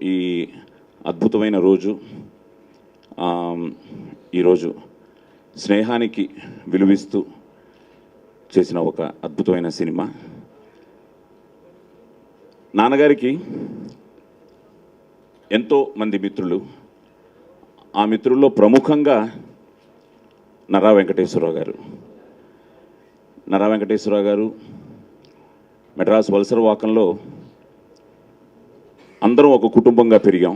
ఈ అద్భుతమైన రోజు, ఈరోజు స్నేహానికి విలువిస్తూ చేసిన ఒక అద్భుతమైన సినిమా. నాన్నగారికి ఎంతో మంది మిత్రులు, ఆ మిత్రుల్లో ప్రముఖంగా నరా వెంకటేశ్వరరావు గారు. నరా వెంకటేశ్వరరావు గారు మెడ్రాస్ వలసరవాకంలో అందరం ఒక కుటుంబంగా పెరిగాం.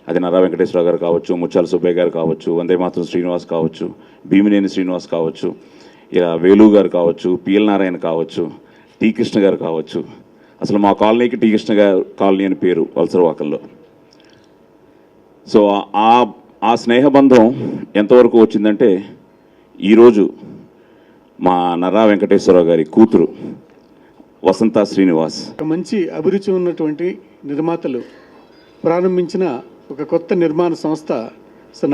అది నరా వెంకటేశ్వరరావు గారు కావచ్చు, ముత్యాల సుబ్బయ్య గారు కావచ్చు, వందేమాతరం శ్రీనివాస్ కావచ్చు, భీమినేని శ్రీనివాస్ కావచ్చు, ఇలా వేలు గారు కావచ్చు, పిఎల్ నారాయణ కావచ్చు, టీ కృష్ణ గారు కావచ్చు. అసలు మా కాలనీకి టీ కృష్ణ గారు కాలనీ అని పేరు వలసరవాకంలో. సో ఆ స్నేహబంధం ఎంతవరకు వచ్చిందంటే, ఈరోజు మా నరా వెంకటేశ్వరరావు గారి కూతురు వసంత శ్రీనివాస్, మంచి అభిరుచి ఉన్నటువంటి నిర్మాతలు ప్రారంభించిన ఒక కొత్త నిర్మాణ సంస్థ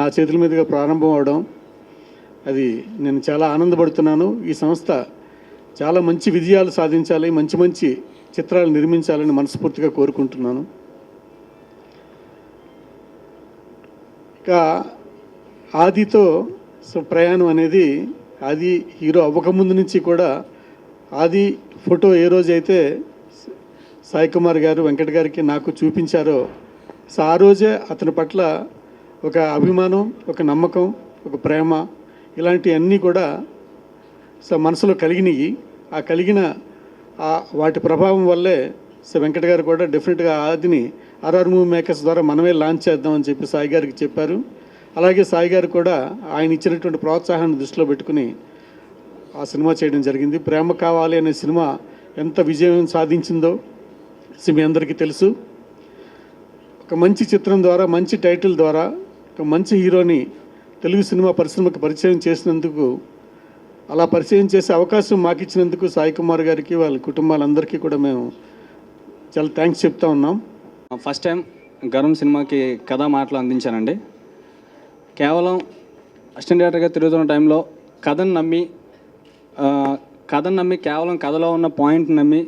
నా చేతుల మీదుగా ప్రారంభం అవడం, అది నేను చాలా ఆనందపడుతున్నాను. ఈ సంస్థ చాలా మంచి విజయాలు సాధించాలి, మంచి మంచి చిత్రాలు నిర్మించాలని మనస్ఫూర్తిగా కోరుకుంటున్నాను. ఇంకా ఆదితో ప్రయాణం అనేది, ఆది హీరో అవ్వకముందు నుంచి కూడా ఆది ఫోటో ఏ రోజైతే సాయి కుమార్ గారు వెంకట్ గారికి నాకు చూపించారో, సో ఆ రోజే అతని పట్ల ఒక అభిమానం, ఒక నమ్మకం, ఒక ప్రేమ, ఇలాంటివన్నీ కూడా సో మనసులో కలిగినాయి. ఆ కలిగిన వాటి ప్రభావం వల్లే సో వెంకట్ గారు కూడా డెఫినెట్గా ఆదిని ఆర్ఆర్ మూవీ మేకర్స్ ద్వారా మనమే లాంచ్ చేద్దామని చెప్పి సాయి గారికి చెప్పారు. అలాగే సాయి గారు కూడా ఆయన ఇచ్చినటువంటి ప్రోత్సాహాన్ని దృష్టిలో పెట్టుకుని ఆ సినిమా చేయడం జరిగింది. ప్రేమ కావాలి అనే సినిమా ఎంత విజయం సాధించిందో మీ అందరికీ తెలుసు. ఒక మంచి చిత్రం ద్వారా, మంచి టైటిల్ ద్వారా ఒక మంచి హీరోని తెలుగు సినిమా పరిశ్రమకు పరిచయం చేసినందుకు, అలా పరిచయం చేసే అవకాశం మాకు ఇచ్చినందుకు సాయి కుమార్ గారికి, వాళ్ళ కుటుంబాలందరికీ కూడా మేము చాలా థ్యాంక్స్ చెప్తా ఉన్నాం. ఫస్ట్ టైం గరం సినిమాకి కథా మాటలు అందించానండి. కేవలం అసిస్టెంట్ డైరెక్టర్గా తిరుగుతున్న టైంలో కథను నమ్మి కేవలం కథలో ఉన్న పాయింట్ నమ్మి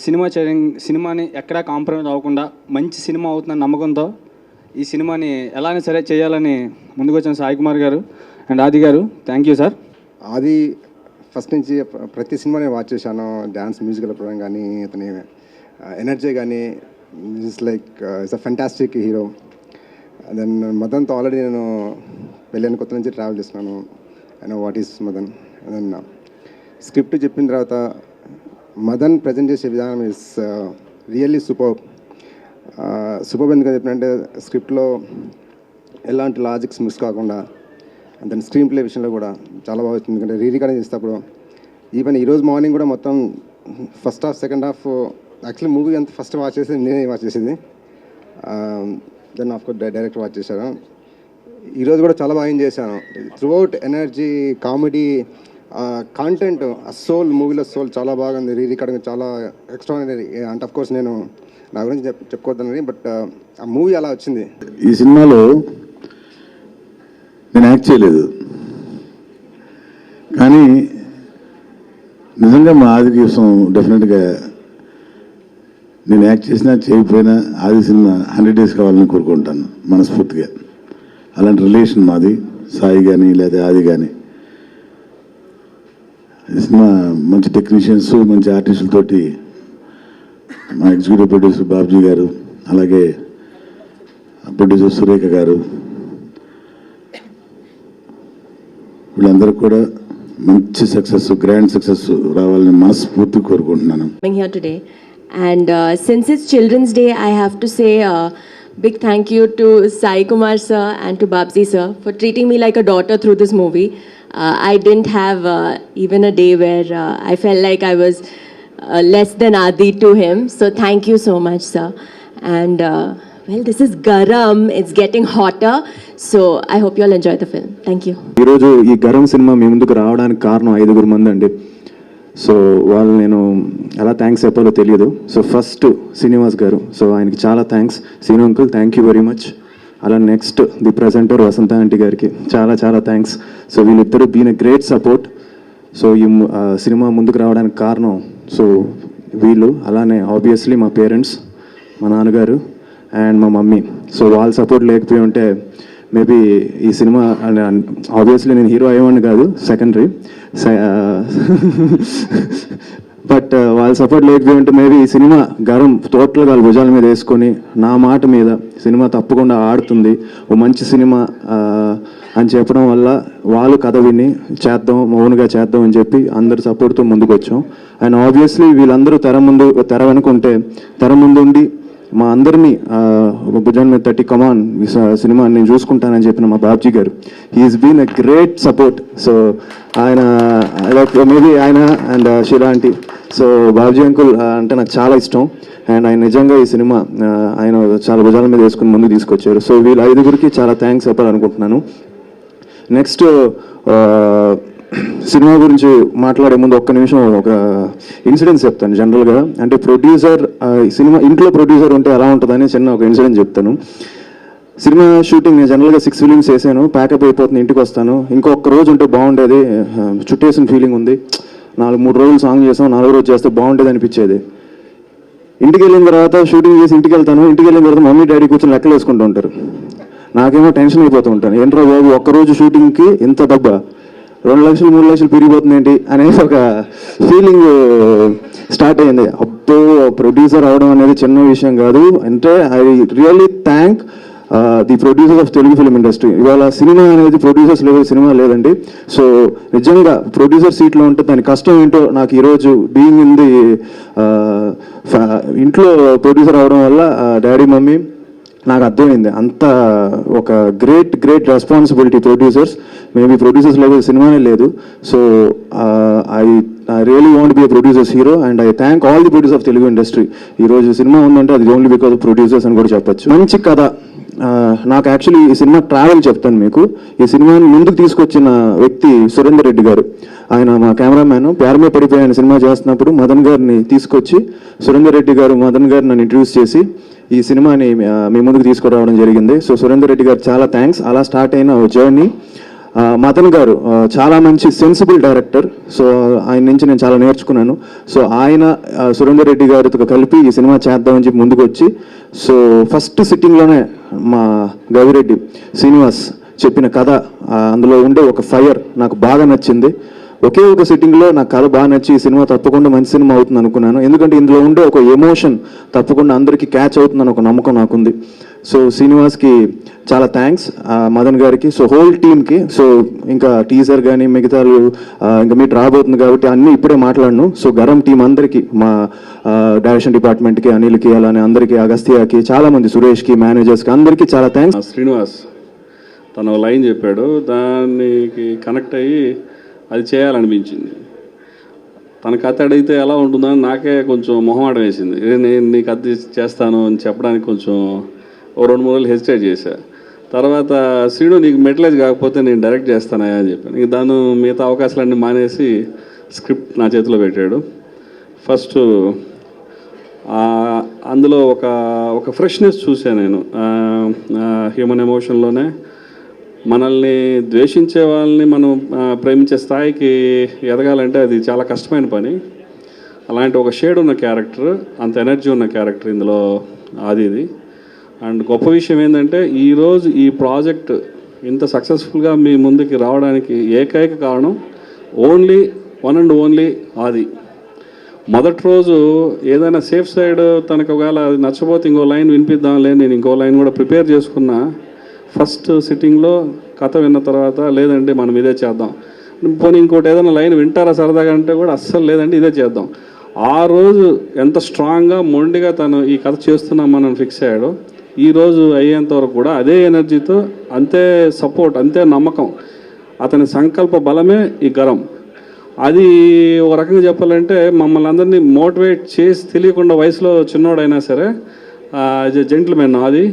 సినిమాని ఎక్కడా కాంప్రమైజ్ అవ్వకుండా మంచి సినిమా అవుతుందని నమ్మకంతో ఈ సినిమాని ఎలానే సరే చేయాలని ముందుకు వచ్చిన సాయి కుమార్ గారు అండ్ ఆది గారు, థ్యాంక్ యూ సార్. ఆది ఫస్ట్ నుంచి ప్రతి సినిమా నేను వాచ్ చేశాను. డ్యాన్స్, మ్యూజికల్ ప్రోగ్రామ్ కానీ, అతని ఎనర్జీ కానీ, it's like it's a fantastic hero. Then మదన్తో ఆల్రెడీ నేను పెళ్ళైన కొత్త నుంచి ట్రావెల్ చేస్తున్నాను. I know what is Madan. Then script చెప్పిన తర్వాత మదన్ ప్రజెంట్ చేసే విధానం ఇస్ రియల్లీ సూపర్. ఎందుకని చెప్పినంటే స్క్రిప్ట్లో ఎలాంటి లాజిక్స్ మిస్ కాకుండా, దాని స్క్రీన్ ప్లే విషయంలో కూడా చాలా బాగా వచ్చింది. ఎందుకంటే రికార్డింగ్ చేసేటప్పుడు ఈవెన్ ఈరోజు మార్నింగ్ కూడా మొత్తం first half, second half, actually movie అంతా ఫస్ట్ వాచ్ చేసేది నేనే వాచ్ చేసేది. Then of course director watch చేశాను. ఈరోజు కూడా చాలా బాగా ఎంజాయ్ చేశాను. త్రూఅవుట్ ఎనర్జీ, కామెడీ, కాంటెంట్, ఆ సోల్, మూవీలో సోల్ చాలా బాగుంది. రికార్డింగ్ చాలా ఎక్స్ట్రాడినరీ. అంటే ఆఫ్ కోర్స్ నేను నా గురించి చెప్పుకోవద్దని, బట్ ఆ మూవీ అలా వచ్చింది. ఈ సినిమాలో నేను యాక్ట్ చేయలేదు, కానీ నిజంగా మా ఆది కోసం డెఫినెట్గా నేను యాక్ట్ చేసినా చేయకపోయినా ఆది సినిమా 100 days కావాలని కోరుకుంటాను మనస్ఫూర్తిగా. అలాంటి రిలేషన్ మాది, సాయి కానీ లేదా ఆది కానీ. ఈ సినిమా మంచి టెక్నీషియన్స్, మంచి ఆర్టిస్టులతోటి మా ఎగ్జిక్యూటివ్ ప్రొడ్యూసర్ బాబ్జీ గారు, అలాగే ప్రొడ్యూసర్ సురేఖ గారు, వీళ్ళందరూ కూడా మంచి సక్సెస్, గ్రాండ్ సక్సెస్ రావాలని మనస్ఫూర్తిగా కోరుకుంటున్నాను. Here today, and since it's Children's Day, I have to say big thank you to Sai Kumar sir and to Babji sir for treating me like a daughter through this movie. I didn't have even a day where I felt like I was less than Adi to him. So thank you so much, sir. And well, this is Garam. It's getting hotter. So I hope you all enjoy the film. Thank you. ఈరోజు ఈ garam cinema మీ ముందుకు రావడానికి కారణం 5 మంది అండి. So వాళ్ళు నేను ఎలా థ్యాంక్స్ చెప్పాలో తెలియదు. సో ఫస్ట్ శ్రీనివాస్ గారు, సో ఆయనకి చాలా thanks. Srinu uncle, thank you very much. అలా next the presenter Vasantha aunty గారికి చాలా చాలా థ్యాంక్స్. సో వీళ్ళిద్దరూ been a great support. So ఈ సినిమా ముందుకు రావడానికి కారణం సో వీళ్ళు, అలానే ఆబ్వియస్లీ మా పేరెంట్స్, మా నాన్నగారు అండ్ మా మమ్మీ. సో వాళ్ళ సపోర్ట్ లేకపోయి ఉంటే మేబీ ఈ సినిమా ఆబ్వియస్లీ నేను హీరో అయ్యేవాడిని కాదు, సెకండరీ. బట్ వాళ్ళ సపోర్ట్ లేకపోయి ఉంటే మేబీ ఈ సినిమా గరం టోటల్గా వాళ్ళ భుజాల మీద వేసుకొని నా మాట మీద సినిమా తప్పకుండా ఆడుతుంది, ఓ మంచి సినిమా అని చెప్పడం వల్ల వాళ్ళు కథ విని చేద్దాం, మౌనుగా చేద్దాం అని చెప్పి అందరి సపోర్ట్తో ముందుకు వచ్చాం. అండ్ ఆబ్వియస్లీ వీళ్ళందరూ తెర వెనుకుంటే తెర ముందు ఉండి మా అందరినీ భుజాల మీద తట్టి కమాన్ సినిమా నేను చూసుకుంటానని చెప్పిన మా బాబ్జీ గారు, he's been a great support. So ఆయన మేబీ ఆయన and Shira aunty. So Babji uncle అంటే నాకు చాలా ఇష్టం అండ్ ఆయన నిజంగా ఈ సినిమా ఆయన చాలా భుజాల మీద వేసుకుని ముందుకు తీసుకొచ్చారు. సో వీళ్ళ 5గురికి చాలా థ్యాంక్స్ చెప్పాలనుకుంటున్నాను. నెక్స్ట్ సినిమా గురించి మాట్లాడే ముందు ఒక్క నిమిషం ఒక ఇన్సిడెంట్ చెప్తాను. జనరల్గా అంటే ప్రొడ్యూసర్ సినిమా ఇంట్లో ప్రొడ్యూసర్ ఉంటే ఎలా ఉంటుందని చిన్న ఒక ఇన్సిడెంట్ చెప్తాను. సినిమా షూటింగ్ నేను జనరల్గా 6 ఫిలిమ్స్ వేసాను, ప్యాకప్ అయిపోతుంది, ఇంటికి వస్తాను. ఇంకొక రోజు ఉంటే బాగుండేది, చుట్టేసిన ఫీలింగ్ ఉంది, 3 రోజులు సాంగ్ చేసాం, 4వ రోజు చేస్తే బాగుండేది అనిపించేది. ఇంటికి వెళ్ళిన తర్వాత షూటింగ్ చేసి ఇంటికి వెళ్తాను, ఇంటికి వెళ్ళిన తర్వాత మమ్మీ డాడీ కూర్చొని లెక్కలు వేసుకుంటూ ఉంటారు. నాకేమో టెన్షన్ అయిపోతూ ఉంటాను, ఏంట్రా బాబు ఒక్కరోజు షూటింగ్కి ఇంత డబ్బా, 2 లక్షలు 3 లక్షలు పెరిగిపోతుంది ఏంటి అనేసి ఒక ఫీలింగ్ స్టార్ట్ అయింది. అబ్బో ప్రొడ్యూసర్ అవడం అనేది చిన్న విషయం కాదు. అంటే I really thank the producers of Telugu film industry. ఇవాళ సినిమా అనేది ప్రొడ్యూసర్స్ లెవెల్ సినిమా లేదండి. సో నిజంగా ప్రొడ్యూసర్ సీట్లో ఉంటే దాని కష్టం ఏంటో నాకు ఈరోజు బీయింగ్ ఇన్ ది ఇంట్లో ప్రొడ్యూసర్ అవడం వల్ల డాడీ మమ్మీ నాకు అర్థమైంది. అంత ఒక great responsibility producers. Maybe producers level సినిమానే లేదు. So I really want be a producers hero and I thank all the producers of Telugu industry. ఈరోజు సినిమా ఉందంటే అది ఓన్లీ బికాస్ ఆఫ్ ప్రొడ్యూసర్స్ అని కూడా చెప్పొచ్చు. మంచి కథ. నాకు యాక్చువల్లీ ఈ సినిమా ట్రావెల్ చెప్తాను మీకు. ఈ సినిమాని ముందుకు తీసుకొచ్చిన వ్యక్తి సురేందర్ రెడ్డి గారు. ఆయన మా కెమెరామ్యాన్. ప్యారమే పడిపోయిన సినిమా చేస్తున్నప్పుడు మదన్ గారిని తీసుకొచ్చి సురేందర్ రెడ్డి గారు మదన్ గారు నన్ను ఇంట్రడ్యూస్ చేసి ఈ సినిమాని మీ ముందుకు తీసుకురావడం జరిగింది. సో సురేందర్ రెడ్డి గారు చాలా థ్యాంక్స్. అలా స్టార్ట్ అయిన జర్నీ. మదన్ గారు చాలా మంచి సెన్సిబుల్ డైరెక్టర్. సో ఆయన నుంచి నేను చాలా నేర్చుకున్నాను. సో ఆయన సురేందర్ రెడ్డి గారితో కలిపి ఈ సినిమా చేద్దామని చెప్పి ముందుకు వచ్చి, సో ఫస్ట్ సిట్టింగ్లోనే మా గవిరెడ్డి శ్రీనివాస్ చెప్పిన కథ, అందులో ఉండే ఒక ఫైర్ నాకు బాగా నచ్చింది. ఒకే ఒక సిట్టింగ్లో నాకు కథ బాగా నచ్చి ఈ సినిమా తప్పకుండా మంచి సినిమా అవుతుంది అనుకున్నాను. ఎందుకంటే ఇందులో ఉండే ఒక ఎమోషన్ తప్పకుండా అందరికీ క్యాచ్ అవుతుందని ఒక నమ్మకం నాకుంది. సో శ్రీనివాస్కి చాలా థ్యాంక్స్, మదన్ గారికి, సో హోల్ టీమ్కి. సో ఇంకా టీజర్ కానీ మిగతా ఇంకా మీట్ రాబోతుంది కాబట్టి అన్నీ ఇప్పుడే మాట్లాడను. సో గరం టీం అందరికీ, మా డైరెక్షన్ డిపార్ట్మెంట్కి, అనిల్కి, అలానే అందరికీ, అగస్త్యాకి, చాలామంది, సురేష్కి, మేనేజర్స్కి అందరికీ చాలా థ్యాంక్స్. శ్రీనివాస్ తను లైన్ చెప్పాడు, దానికి కనెక్ట్ అయ్యి అది చేయాలనిపించింది. తన కథ అడిగితే ఎలా ఉంటుందని నాకే కొంచెం మొహమాటం వేసింది. నేను నీ కథ చేస్తాను అని చెప్పడానికి కొంచెం 2-3 రోజులు హెసిటేట్ చేశా. తర్వాత శ్రీను నీకు మెటలైజ్ కాకపోతే నేను డైరెక్ట్ చేస్తానా అని చెప్పాను. ఇంక దాని మిగతా అవకాశాలన్నీ మానేసి స్క్రిప్ట్ నా చేతిలో పెట్టాడు. ఫస్ట్ అందులో ఒక ఫ్రెష్నెస్ చూసాను నేను. హ్యూమన్ ఎమోషన్లోనే మనల్ని ద్వేషించే వాళ్ళని మనం ప్రేమించే స్థాయికి ఎదగాలంటే అది చాలా కష్టమైన పని. అలాంటి ఒక షేడ్ ఉన్న క్యారెక్టర్, అంత ఎనర్జీ ఉన్న క్యారెక్టర్ ఇందులో ఆదిది. అండ్ గొప్ప విషయం ఏంటంటే ఈరోజు ఈ ప్రాజెక్ట్ ఇంత సక్సెస్ఫుల్గా మీ ముందుకి రావడానికి ఏకైక కారణం ఓన్లీ ఆది. మొదటి రోజు ఏదైనా సేఫ్ సైడ్ తనకు ఒకవేళ అది నచ్చపోతే ఇంకో లైన్ వినిపిద్దాంలే, నేను ఇంకో లైన్ కూడా ప్రిపేర్ చేసుకున్నా. ఫస్ట్ సిట్టింగ్లో కథ విన్న తర్వాత లేదండి మనం ఇదే చేద్దాం, పోనీ ఇంకోటి ఏదైనా లైన్ వింటారా సరదాగా అంటే కూడా అస్సలు లేదండి ఇదే చేద్దాం. ఆ రోజు ఎంత స్ట్రాంగ్గా మొండిగా తను ఈ కథ చేస్తున్నాం మనం ఫిక్స్ అయ్యాడో, ఈరోజు అయ్యేంత వరకు కూడా అదే ఎనర్జీతో, అంతే సపోర్ట్, అంతే నమ్మకం, అతని సంకల్ప బలమే ఈ గరం. అది ఒక రకంగా చెప్పాలంటే మమ్మల్ని అందరినీ మోటివేట్ చేసి తెలియకుండా వయసులో చిన్నోడైనా సరే జెంటిల్మెన్ అది